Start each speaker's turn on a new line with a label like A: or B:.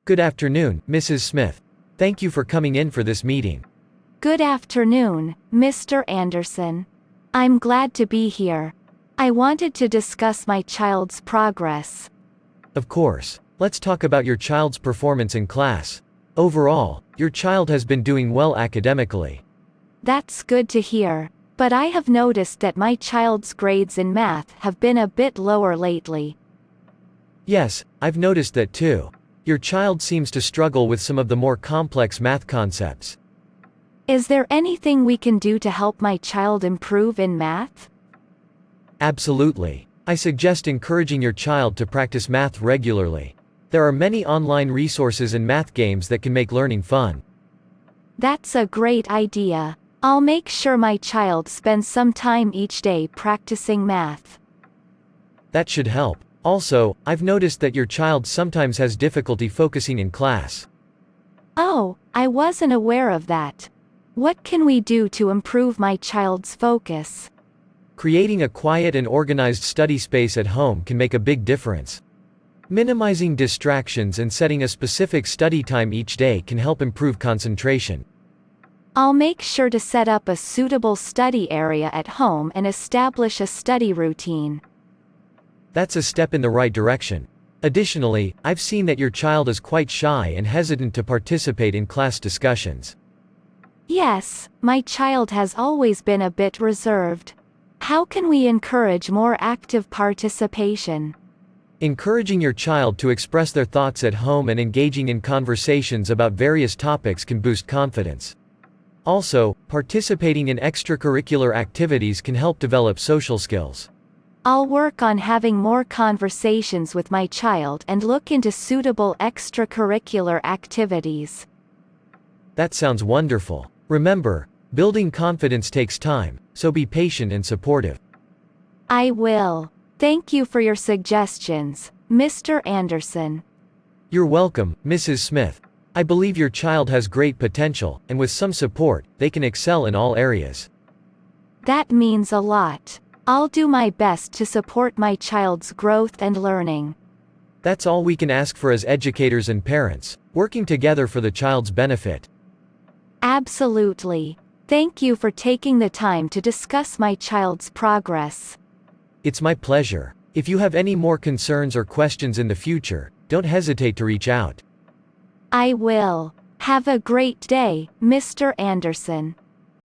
A: Good afternoon, Mrs. Smith. Thank you for coming in for this meeting.
B: Good afternoon, Mr. Anderson. I'm glad to be here. I wanted to discuss my child's progress.
A: Of course. Let's talk about your child's performance in class. Overall, your child has been doing well academically.
B: That's good to hear, but I have noticed that my child's grades in math have been a bit lower lately.
A: Yes, I've noticed that too. Your child seems to struggle with some of the more complex math concepts.
B: Is there anything we can do to help my child improve in math?
A: Absolutely. I suggest encouraging your child to practice math regularly. There are many online resources and math games that can make learning fun.
B: That's a great idea. I'll make sure my child spends some time each day practicing math.
A: That should help. Also, I've noticed that your child sometimes has difficulty focusing in class.
B: Oh, I wasn't aware of that. What can we do to improve my child's focus?
A: Creating a quiet and organized study space at home can make a big difference. Minimizing distractions and setting a specific study time each day can help improve concentration.
B: I'll make sure to set up a suitable study area at home and establish a study routine.
A: That's a step in the right direction. Additionally, I've seen that your child is quite shy and hesitant to participate in class discussions.
B: Yes, my child has always been a bit reserved. How can we encourage more active participation?
A: Encouraging your child to express their thoughts at home and engaging in conversations about various topics can boost confidence. Also, participating in extracurricular activities can help develop social skills.
B: I'll work on having more conversations with my child and look into suitable extracurricular activities.
A: That sounds wonderful. Remember, building confidence takes time, so be patient and supportive.
B: I will. Thank you for your suggestions, Mr. Anderson.
A: You're welcome, Mrs. Smith. I believe your child has great potential, and with some support, they can excel in all areas.
B: That means a lot. I'll do my best to support my child's growth and learning.
A: That's all we can ask for as educators and parents, working together for the child's benefit.
B: Absolutely. Thank you for taking the time to discuss my child's progress.
A: It's my pleasure. If you have any more concerns or questions in the future, don't hesitate to reach out.
B: I will. Have a great day, Mr. Anderson.